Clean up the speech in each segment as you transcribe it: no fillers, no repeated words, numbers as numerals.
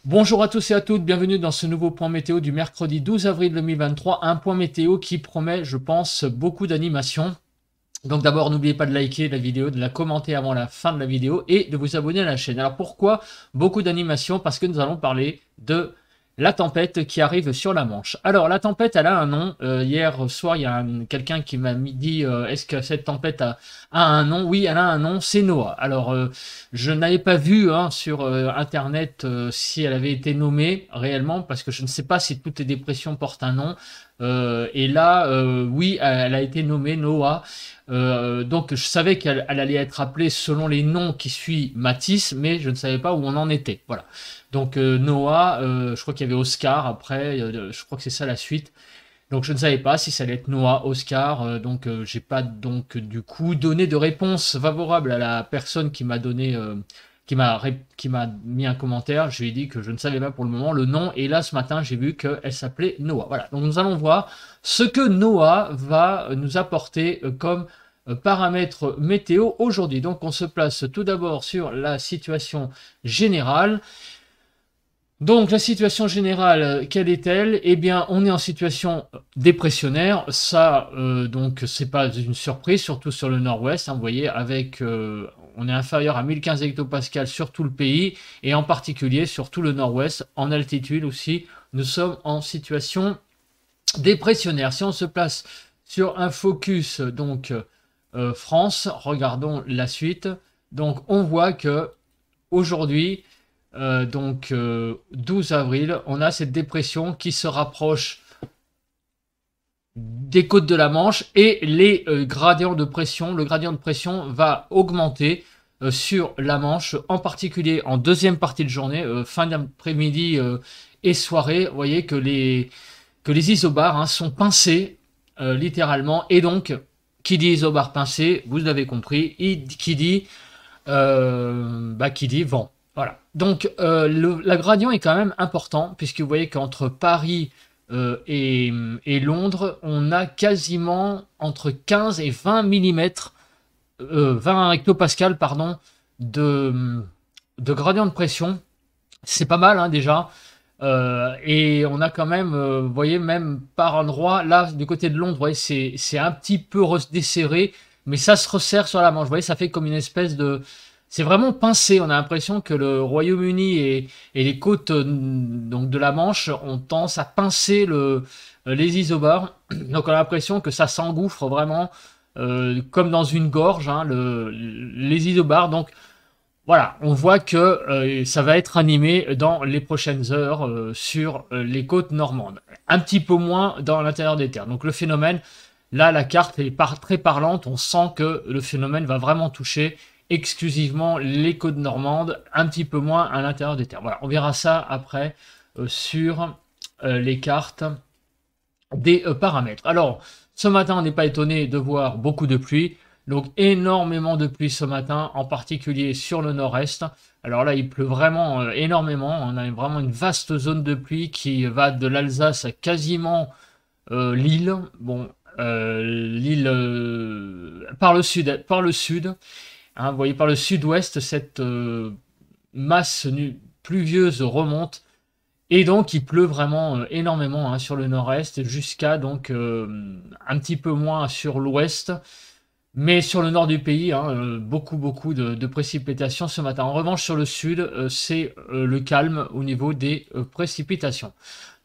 Bonjour à tous et à toutes, bienvenue dans ce nouveau point météo du mercredi 12 avril 2023, un point météo qui promet, je pense, beaucoup d'animation. Donc d'abord, n'oubliez pas de liker la vidéo, de la commenter avant la fin de la vidéo et de vous abonner à la chaîne. Alors pourquoi beaucoup d'animation? Parce que nous allons parler de la tempête qui arrive sur la Manche. Alors la tempête, elle a un nom. Hier soir, il y a quelqu'un qui m'a dit est-ce que cette tempête a un nom? Oui, elle a un nom, c'est Noah. Alors je n'avais pas vu sur internet si elle avait été nommée réellement, parce que je ne sais pas si toutes les dépressions portent un nom. Et là, oui, elle a été nommée Noah. Donc je savais qu'elle allait être appelée selon les noms qui suivent Matisse, mais je ne savais pas où on en était. Voilà. Donc Noah, je crois qu'il y avait Oscar après, je crois que c'est ça la suite. Donc je ne savais pas si ça allait être Noah, Oscar, donc j'ai pas donc du coup donné de réponse favorable à la personne qui m'a donné, qui m'a mis un commentaire. Je lui ai dit que je ne savais pas pour le moment le nom, et là ce matin j'ai vu qu'elle s'appelait Noah. Voilà, donc nous allons voir ce que Noah va nous apporter comme paramètres météo aujourd'hui. Donc on se place tout d'abord sur la situation générale. Donc la situation générale, quelle est-elle? Eh bien, on est en situation dépressionnaire. Ça, donc, c'est pas une surprise, surtout sur le nord-ouest. Vous voyez, avec, on est inférieur à 1015 hectopascales sur tout le pays, et en particulier sur tout le nord-ouest, en altitude aussi. Nous sommes en situation dépressionnaire. Si on se place sur un focus, donc, France, regardons la suite. Donc, on voit que aujourd'hui, 12 avril, on a cette dépression qui se rapproche des côtes de la Manche, et les gradients de pression, le gradient de pression va augmenter sur la Manche, en particulier en deuxième partie de journée, fin d'après-midi et soirée. Vous voyez que les isobars sont pincés littéralement, et donc qui dit isobar pincé, vous l'avez compris, qui dit vent. Voilà. Donc la gradient est quand même important, puisque vous voyez qu'entre Paris et Londres, on a quasiment entre 15 et 20 mm, 20 hectopascales, pardon, de gradient de pression. C'est pas mal déjà. Et on a quand même, vous voyez, même par endroit, là, du côté de Londres, vous voyez, c'est un petit peu desserré, mais ça se resserre sur la Manche. Vous voyez, ça fait comme une espèce de... C'est vraiment pincé. On a l'impression que le Royaume-Uni et les côtes donc de la Manche ont tendance à pincer les isobars. Donc on a l'impression que ça s'engouffre vraiment comme dans une gorge, les isobars. Donc voilà, on voit que ça va être animé dans les prochaines heures sur les côtes normandes. Un petit peu moins dans l'intérieur des terres. Donc le phénomène, là la carte est très parlante, on sent que le phénomène va vraiment toucher exclusivement les côtes normandes, un petit peu moins à l'intérieur des terres. Voilà, on verra ça après sur les cartes des paramètres. Alors, ce matin, on n'est pas étonné de voir beaucoup de pluie. Donc, énormément de pluie ce matin, en particulier sur le nord-est. Alors là, il pleut vraiment énormément. On a vraiment une vaste zone de pluie qui va de l'Alsace à quasiment Lille. Bon, Lille par le sud, vous voyez, par le sud-ouest, cette masse pluvieuse remonte. Et donc, il pleut vraiment énormément sur le nord-est, jusqu'à donc un petit peu moins sur l'ouest. Mais sur le nord du pays, beaucoup de précipitations ce matin. En revanche, sur le sud, c'est le calme au niveau des précipitations.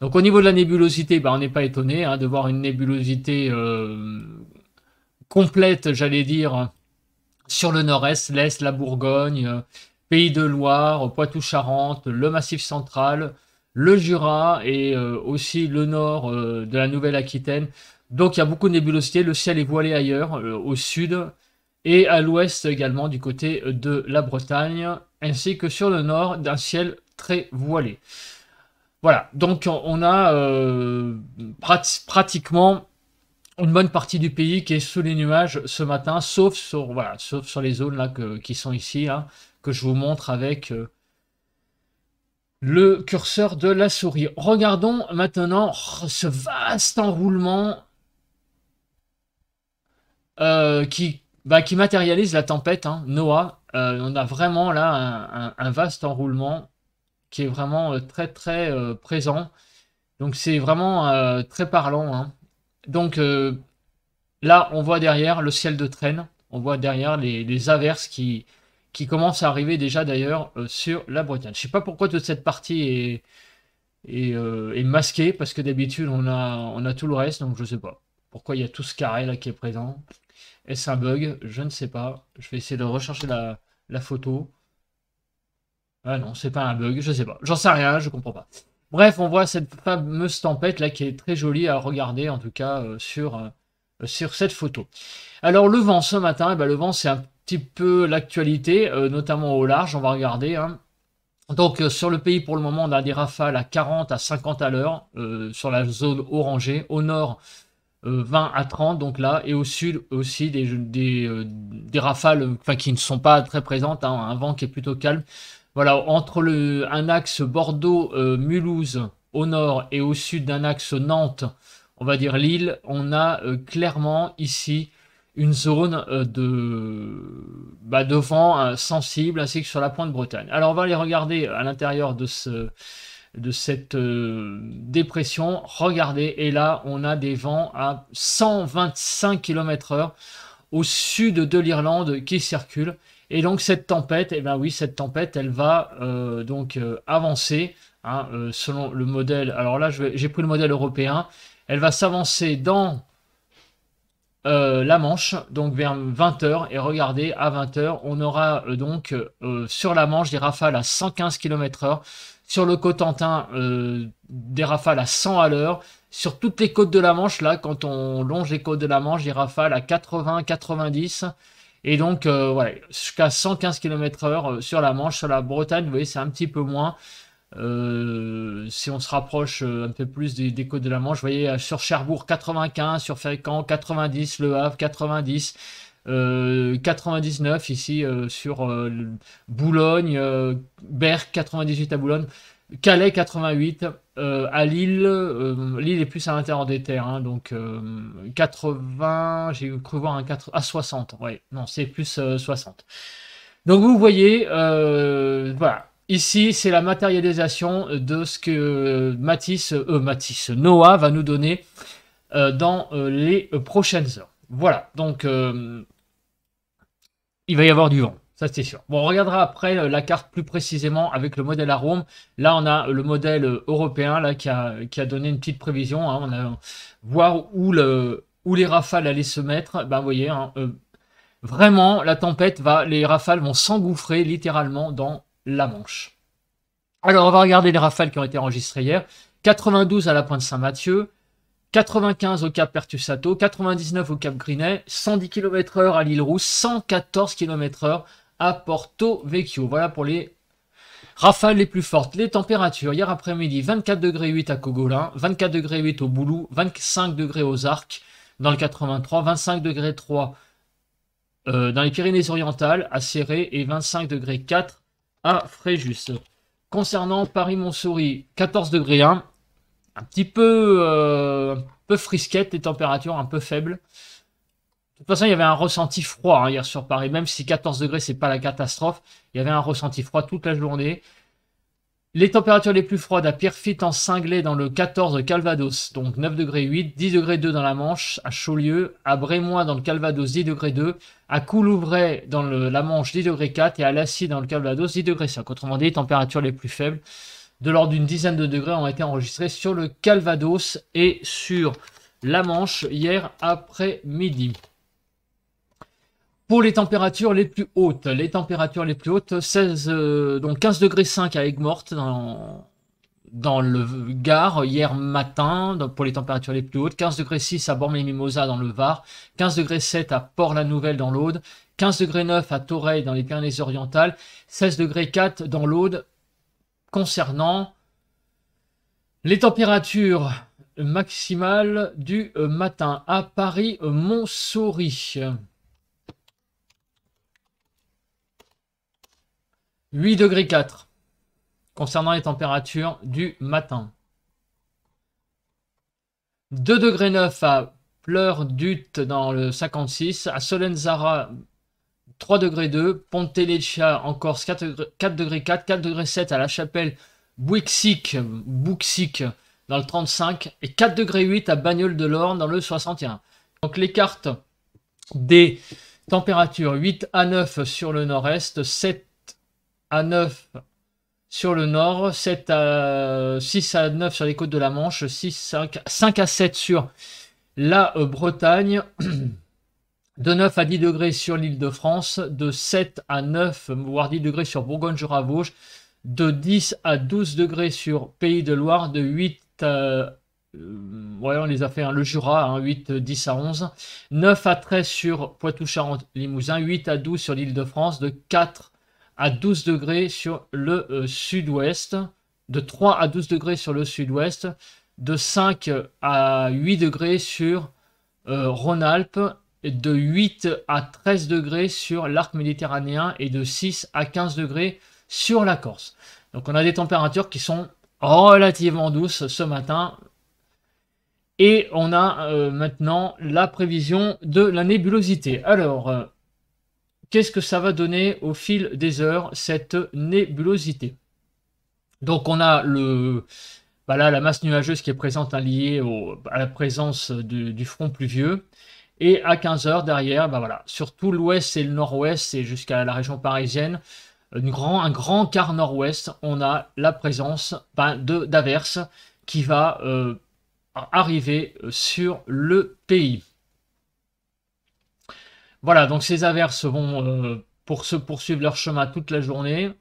Donc, au niveau de la nébulosité, on n'est pas étonné de voir une nébulosité complète, j'allais dire, sur le nord-est, l'Est, la Bourgogne, Pays de Loire, Poitou-Charentes, le Massif central, le Jura, et aussi le nord de la Nouvelle-Aquitaine. Donc il y a beaucoup de nébulosité, le ciel est voilé ailleurs, au sud, et à l'ouest également, du côté de la Bretagne, ainsi que sur le nord, d'un ciel très voilé. Voilà, donc on a pratiquement une bonne partie du pays qui est sous les nuages ce matin, sauf sur les zones là qui sont ici, que je vous montre avec le curseur de la souris. Regardons maintenant ce vaste enroulement qui matérialise la tempête Noah. On a vraiment là un vaste enroulement qui est vraiment très très présent. Donc c'est vraiment très parlant, hein. Donc là, on voit derrière le ciel de traîne, on voit derrière les averses qui commencent à arriver déjà d'ailleurs sur la Bretagne. Je sais pas pourquoi toute cette partie est masquée, parce que d'habitude on a tout le reste, donc je sais pas. Pourquoi il y a tout ce carré là qui est présent. Est-ce un bug? Je ne sais pas. Je vais essayer de rechercher la photo. Ah non, c'est pas un bug, je sais pas. J'en sais rien, je comprends pas. Bref, on voit cette fameuse tempête là qui est très jolie à regarder, en tout cas sur cette photo. Alors le vent ce matin, eh ben, le vent c'est un petit peu l'actualité, notamment au large, on va regarder, hein. Donc sur le pays pour le moment on a des rafales à 40 à 50 à l'heure sur la zone orangée, au nord 20 à 30 donc là, et au sud aussi des rafales enfin, qui ne sont pas très présentes, hein, un vent qui est plutôt calme. Voilà, entre un axe Bordeaux-Mulhouse au nord et au sud d'un axe Nantes, on va dire Lille, on a clairement ici une zone de vent sensible, ainsi que sur la pointe Bretagne. Alors on va aller regarder à l'intérieur de cette dépression. Regardez, et là on a des vents à 125 km/h au sud de l'Irlande qui circulent. Et donc cette tempête, eh ben oui, cette tempête, elle va avancer, hein, selon le modèle. Alors là, j'ai pris le modèle européen. Elle va s'avancer dans la Manche, donc vers 20h. Et regardez, à 20h, on aura sur la Manche des rafales à 115 km/h. Sur le Cotentin, des rafales à 100 à l'heure. Sur toutes les côtes de la Manche, là, quand on longe les côtes de la Manche, des rafales à 80, 90. Et donc, voilà, jusqu'à 115 km/h sur la Manche. Sur la Bretagne, vous voyez, c'est un petit peu moins. Si on se rapproche un peu plus des côtes de la Manche, vous voyez, sur Cherbourg 95, sur Fécamp 90, Le Havre 90, 99 ici sur Boulogne, Berck 98 à Boulogne, Calais 88, à Lille, Lille est plus à l'intérieur des terres, hein, donc 80, j'ai cru voir un 4, à 60, ouais, non c'est plus 60. Donc vous voyez, voilà. Ici, c'est la matérialisation de ce que Noah va nous donner dans les prochaines heures. Voilà, donc il va y avoir du vent, ça c'est sûr. Bon, on regardera après la carte plus précisément avec le modèle arôme. Là, on a le modèle européen là, qui a donné une petite prévision, hein. On a voir où les rafales allaient se mettre. Ben, vous voyez, hein, vraiment, la tempête les rafales vont s'engouffrer littéralement dans la Manche. Alors, on va regarder les rafales qui ont été enregistrées hier. 92 à la pointe Saint-Mathieu, 95 au cap Pertusato, 99 au cap Grinet, 110 km/h à l'île Rousse, 114 km/h à Porto Vecchio. Voilà pour les rafales les plus fortes. Les températures, hier après-midi, 24 degrés 8 à Cogolin, 24 degrés 8 au Boulou, 25 degrés aux Arcs dans le 83, 25 degrés 3 dans les Pyrénées-Orientales, à Céré, et 25 degrés 4 à Fréjus. Concernant Paris-Montsouris, 14 degrés 1, un petit peu frisquette, les températures un peu faibles. De toute façon, il y avait un ressenti froid, hein, hier sur Paris, même si 14 degrés, c'est pas la catastrophe. Il y avait un ressenti froid toute la journée. Les températures les plus froides à Pierrefitte en Cinglé dans le 14 Calvados, donc 9 degrés 8, 10 degrés 2 dans la Manche, à Chaulieu, à Brémois dans le Calvados 10 degrés 2, à Coulouvray dans la Manche 10 degrés 4 et à Lacy dans le Calvados 10 degrés 5. Autrement dit, les températures les plus faibles de l'ordre d'une dizaine de degrés ont été enregistrées sur le Calvados et sur la Manche hier après-midi. Pour les températures les plus hautes, 16, donc 15 degrés 5 à Aigues-Mortes dans le Gard hier matin pour les températures les plus hautes, 15 degrés 6 à Bormes-les-Mimosas dans le Var, 15 degrés 7 à Port-la-Nouvelle dans l'Aude, 15 degrés 9 à Toreil dans les Pyrénées-Orientales, 16 degrés 4 dans l'Aude. Concernant les températures maximales du matin à Paris-Montsouris, 8 degrés 4 concernant les températures du matin. 2 degrés 9 à Pleurs-Duth dans le 56, à Solenzara 3 degrés 2, Ponteleccia en Corse 4 degrés 4, 4 degrés 7 à La Chapelle Bouxic dans le 35 et 4 degrés 8 à Bagnoles-de-l'Orne dans le 61. Donc les cartes des températures 8 à 9 sur le nord-est, 7 à 9 sur le nord, 6 à 9 sur les côtes de la Manche, 5 à 7 sur la Bretagne, de 9 à 10 degrés sur l'île de France, de 7 à 9 voire 10 degrés sur Bourgogne-Jura-Vosges, de 10 à 12 degrés sur Pays de Loire, de 8 à... ouais, on les a fait, hein, le Jura, hein, 8, 10 à 11, 9 à 13 sur Poitou-Charentes-Limousin, 8 à 12 sur l'île de France, de 4 à 12 degrés sur le sud-ouest, de 3 à 12 degrés sur le sud-ouest, de 5 à 8 degrés sur Rhône-Alpes, de 8 à 13 degrés sur l'arc méditerranéen et de 6 à 15 degrés sur la Corse. Donc on a des températures qui sont relativement douces ce matin. Et on a maintenant la prévision de la nébulosité. Alors, qu'est-ce que ça va donner au fil des heures, cette nébulosité? Donc on a là, la masse nuageuse qui est présente, hein, liée à la présence du front pluvieux. Et à 15 heures derrière, voilà, sur tout l'ouest et le nord-ouest et jusqu'à la région parisienne, un grand quart nord-ouest, on a la présence d'averses qui va arriver sur le pays. Voilà, donc ces averses vont poursuivre leur chemin toute la journée.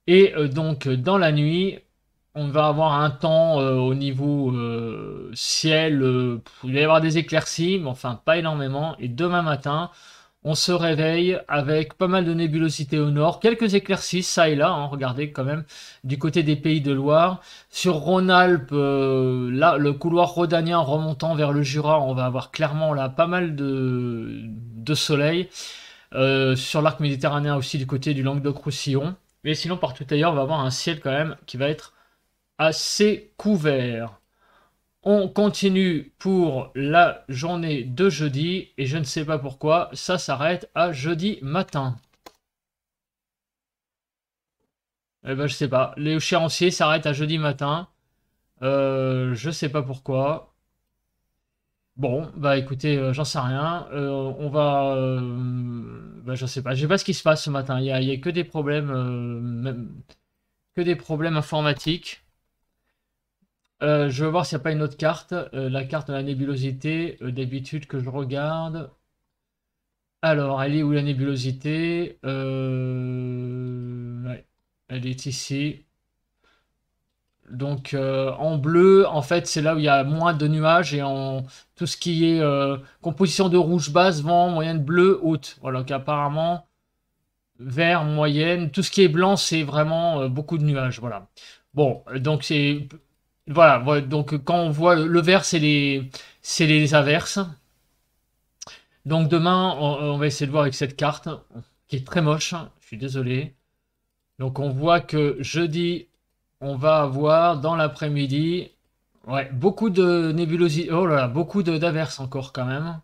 Et donc dans la nuit, on va avoir un temps au niveau ciel, il va y avoir des éclaircies, mais enfin pas énormément. Et demain matin, on se réveille avec pas mal de nébulosité au nord, quelques éclaircies ça et là, hein, regardez quand même, du côté des Pays de Loire. Sur Rhône-Alpes, là, le couloir rhodanien remontant vers le Jura, on va avoir clairement là pas mal de soleil. Sur l'arc méditerranéen aussi, du côté du Languedoc-Roussillon. Mais sinon, partout ailleurs, on va avoir un ciel quand même qui va être assez couvert. On continue pour la journée de jeudi et je ne sais pas pourquoi ça s'arrête à jeudi matin. Eh ben je sais pas, l'échéancier s'arrête à jeudi matin. Je sais pas pourquoi. Bon, bah écoutez, j'en sais rien. On va... je sais pas ce qui se passe ce matin. Il y a que des problèmes, que des problèmes informatiques. Je vais voir s'il n'y a pas une autre carte. La carte de la nébulosité, d'habitude que je regarde. Alors, elle est où la nébulosité? Ouais, elle est ici. Donc, en bleu, en fait, c'est là où il y a moins de nuages. Et en tout ce qui est composition de rouge basse, vent, moyenne bleu, haute. Voilà, donc apparemment, vert, moyenne. Tout ce qui est blanc, c'est vraiment beaucoup de nuages. Voilà. Bon, donc c'est... Voilà, donc quand on voit le vert, c'est les averses. Donc demain, on va essayer de voir avec cette carte, qui est très moche, je suis désolé. Donc on voit que jeudi, on va avoir dans l'après-midi, ouais, beaucoup de nébulosité, oh là là, beaucoup d'averses encore quand même.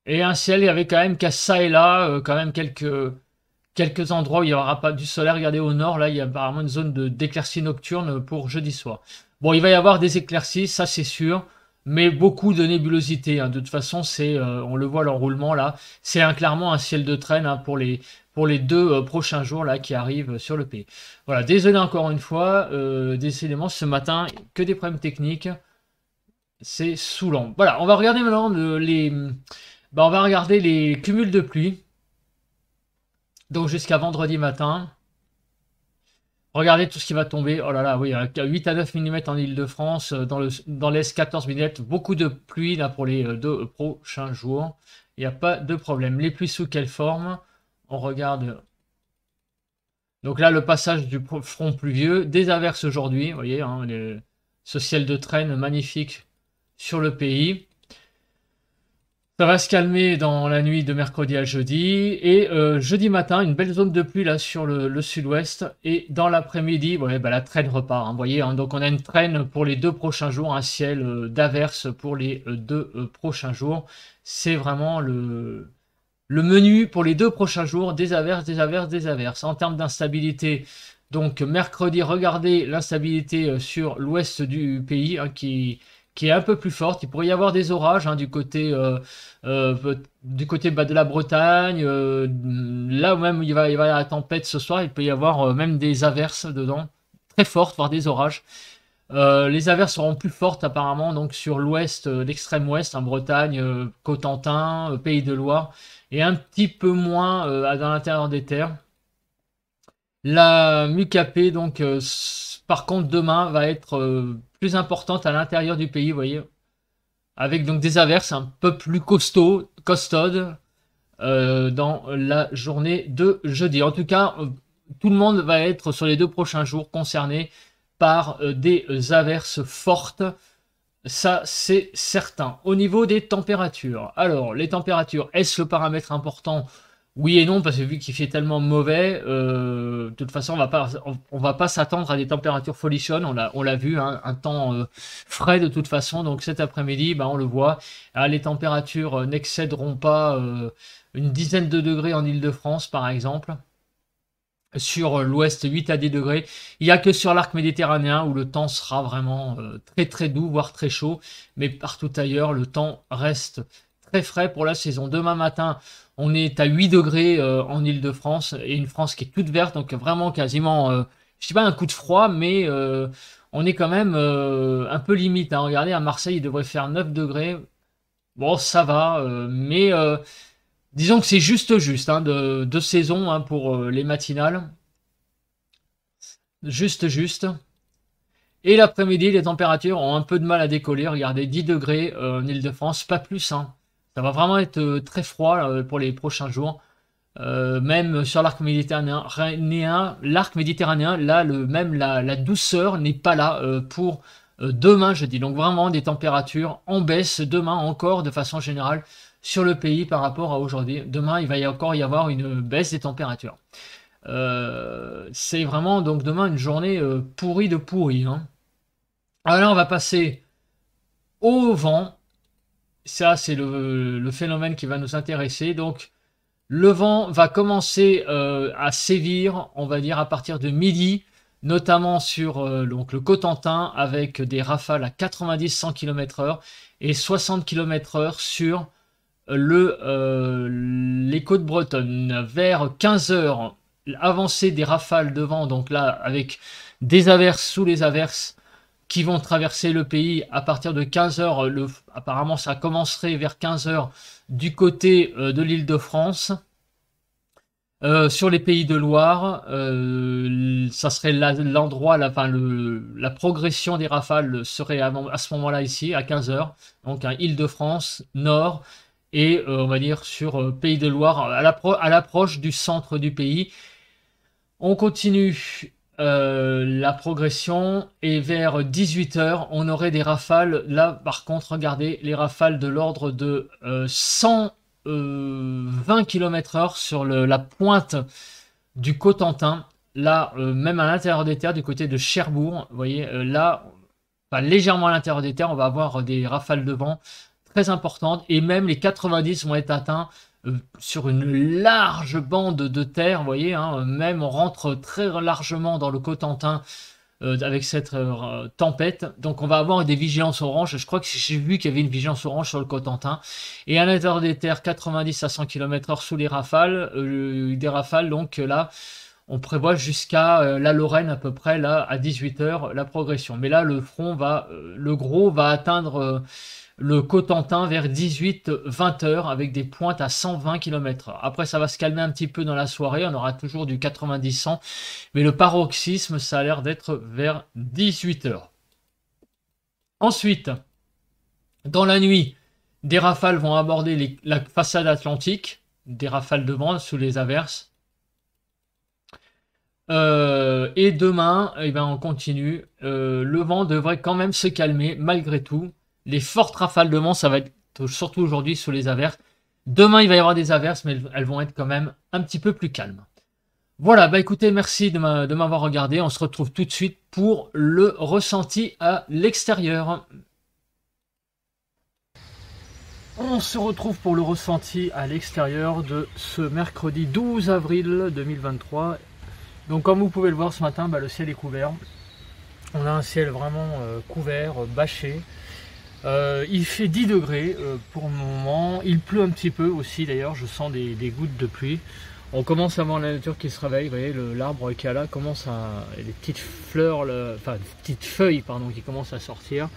Et un ciel, il y avait quand même qu'à ça et là, quand même quelques endroits où il n'y aura pas du soleil. Regardez au nord, là, il y a apparemment une zone d'éclaircies nocturnes pour jeudi soir. Bon, il va y avoir des éclaircies, ça c'est sûr, mais beaucoup de nébulosité, hein. De toute façon, on le voit l'enroulement là, c'est clairement un ciel de traîne, hein, pour les 2 prochains jours là qui arrivent sur le pays. Voilà, désolé encore une fois, décidément ce matin, que des problèmes techniques, c'est saoulant. Voilà, on va regarder maintenant on va regarder les cumuls de pluie. Donc jusqu'à vendredi matin. Regardez tout ce qui va tomber. Oh là là, oui, 8 à 9 mm en Ile-de-France, dans l'Est 14 mm. Beaucoup de pluie là pour les 2 prochains jours. Il n'y a pas de problème. Les pluies sous quelle forme? On regarde. Donc là, le passage du front pluvieux. Des averses aujourd'hui. Vous voyez, hein, ce ciel de traîne magnifique sur le pays. Ça va se calmer dans la nuit de mercredi à jeudi. Et jeudi matin, une belle zone de pluie là sur le sud-ouest. Et dans l'après-midi, ouais, la traîne repart, hein, vous voyez, hein, donc on a une traîne pour les 2 prochains jours, un ciel d'averse pour les 2 prochains jours. C'est vraiment le menu pour les 2 prochains jours, des averses, des averses, des averses. En termes d'instabilité, Donc mercredi, regardez l'instabilité sur l'ouest du pays hein, qui est un peu plus forte. Il pourrait y avoir des orages hein, du côté de la Bretagne. Là où même il va y avoir la tempête ce soir, il peut y avoir même des averses dedans, très fortes, voire des orages. Les averses seront plus fortes apparemment donc sur l'ouest, l'extrême ouest, en Bretagne, Cotentin, Pays de Loire, et un petit peu moins dans l'intérieur des terres. La MUCAP, donc, par contre, demain, va être plus importante à l'intérieur du pays, vous voyez, avec donc des averses un peu plus costaudes dans la journée de jeudi. En tout cas, tout le monde va être sur les 2 prochains jours concerné par des averses fortes. Ça, c'est certain. Au niveau des températures, alors, les températures, est-ce le paramètre important? Oui et non, parce que vu qu'il fait tellement mauvais, de toute façon, on va pas s'attendre à des températures folichonnes. On l'a vu, hein, un temps frais de toute façon. Donc cet après-midi, on le voit. Les températures n'excéderont pas une dizaine de degrés en Île-de-France, par exemple. Sur l'ouest, 8 à 10 degrés. Il n'y a que sur l'arc méditerranéen où le temps sera vraiment très très doux, voire très chaud. Mais partout ailleurs, le temps reste très frais pour la saison. Demain matin, on est à 8 degrés en Île-de-France et une France qui est toute verte, donc vraiment quasiment, je ne sais pas un coup de froid, mais on est quand même un peu limite. Hein. Regardez, à Marseille, il devrait faire 9 degrés. Bon, ça va, mais disons que c'est juste hein, de saison hein, pour les matinales. Juste. Et l'après-midi, les températures ont un peu de mal à décoller. Regardez, 10 degrés en Île-de-France, pas plus. Hein. Ça va vraiment être très froid pour les prochains jours. Même sur l'arc méditerranéen, là, même la douceur n'est pas là pour demain, je dis. Donc vraiment des températures en baisse demain encore de façon générale sur le pays par rapport à aujourd'hui. Demain, il va encore y avoir une baisse des températures. C'est vraiment donc demain une journée pourrie de pourri. Hein. Alors là, on va passer au vent. Ça, c'est le phénomène qui va nous intéresser. Donc, le vent va commencer à sévir, on va dire, à partir de midi, notamment sur donc le Cotentin, avec des rafales à 90-100 km/h et 60 km/h sur les côtes bretonnes. Vers 15h, avancée des rafales de vent, donc là, avec des averses sous les averses, qui vont traverser le pays à partir de 15h. Apparemment, ça commencerait vers 15h du côté de l'Île-de-France. Sur les pays de Loire, ça serait l'endroit, la progression des rafales serait à ce moment-là ici, à 15h. Donc, Île-de-France, Nord, et on va dire sur pays de Loire, à l'approche du centre du pays. On continue la progression et vers 18h, on aurait des rafales. Là, par contre, regardez, les rafales de l'ordre de 120 km/h sur la pointe du Cotentin. Là, même à l'intérieur des terres, du côté de Cherbourg, vous voyez, là, légèrement à l'intérieur des terres, on va avoir des rafales de vent très importantes et même les 90 vont être atteints sur une large bande de terre, vous voyez, hein, même on rentre très largement dans le Cotentin avec cette tempête. Donc on va avoir des vigilances orange. Je crois que j'ai vu qu'il y avait une vigilance orange sur le Cotentin. Et à l'intérieur des terres, 90 à 100 km/h sous les rafales. Des rafales, donc là, on prévoit jusqu'à la Lorraine à peu près, là, à 18h, la progression. Mais là, le gros va atteindre le Cotentin vers 18-20h avec des pointes à 120 km/h. Après, ça va se calmer un petit peu dans la soirée. On aura toujours du 90-100. Mais le paroxysme, ça a l'air d'être vers 18h. Ensuite, dans la nuit, des rafales vont aborder la façade atlantique. Des rafales de vent sous les averses. Et demain, on continue. Le vent devrait quand même se calmer malgré tout. Les fortes rafales de vent, ça va être surtout aujourd'hui sous les averses. Demain, il va y avoir des averses, mais elles vont être quand même un petit peu plus calmes. Voilà, écoutez, merci de m'avoir regardé. On se retrouve tout de suite pour le ressenti à l'extérieur. On se retrouve pour le ressenti à l'extérieur de ce mercredi 12 avril 2023. Donc comme vous pouvez le voir ce matin, le ciel est couvert. On a un ciel vraiment couvert, bâché. Il fait 10 degrés pour le moment. Il pleut un petit peu aussi d'ailleurs, je sens des gouttes de pluie. On commence à voir la nature qui se réveille. Vous voyez, l'arbre qui est là commence à... Les petites fleurs, enfin petites feuilles pardon, qui commencent à sortir.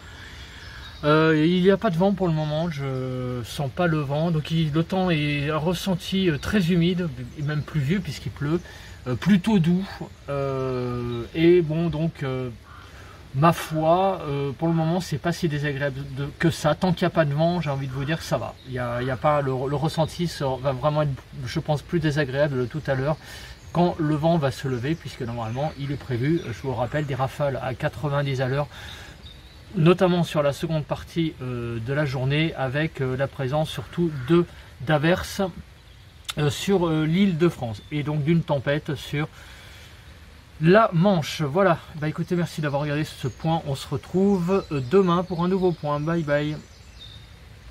Il n'y a pas de vent pour le moment, je sens pas le vent. Donc le temps est un ressenti très humide, et même pluvieux puisqu'il pleut. Plutôt doux. Et bon donc... ma foi, pour le moment, c'est pas si désagréable que ça. Tant qu'il n'y a pas de vent, j'ai envie de vous dire que ça va. Il y a pas le ressenti va vraiment être, je pense, plus désagréable tout à l'heure quand le vent va se lever, puisque normalement, il est prévu, je vous rappelle, des rafales à 90 à l'heure, notamment sur la seconde partie de la journée, avec la présence surtout d'averses sur l'île de France et donc d'une tempête sur la Manche. Voilà, écoutez, merci d'avoir regardé ce point. On se retrouve demain pour un nouveau point. Bye bye.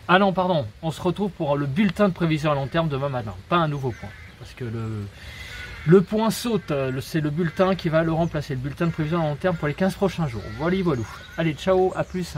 Ah non, pardon, on se retrouve pour le bulletin de prévision à long terme demain matin, pas un nouveau point, parce que le point saute, c'est le bulletin qui va le remplacer, le bulletin de prévision à long terme pour les 15 prochains jours. Voilà, voilà. Allez, ciao, à plus.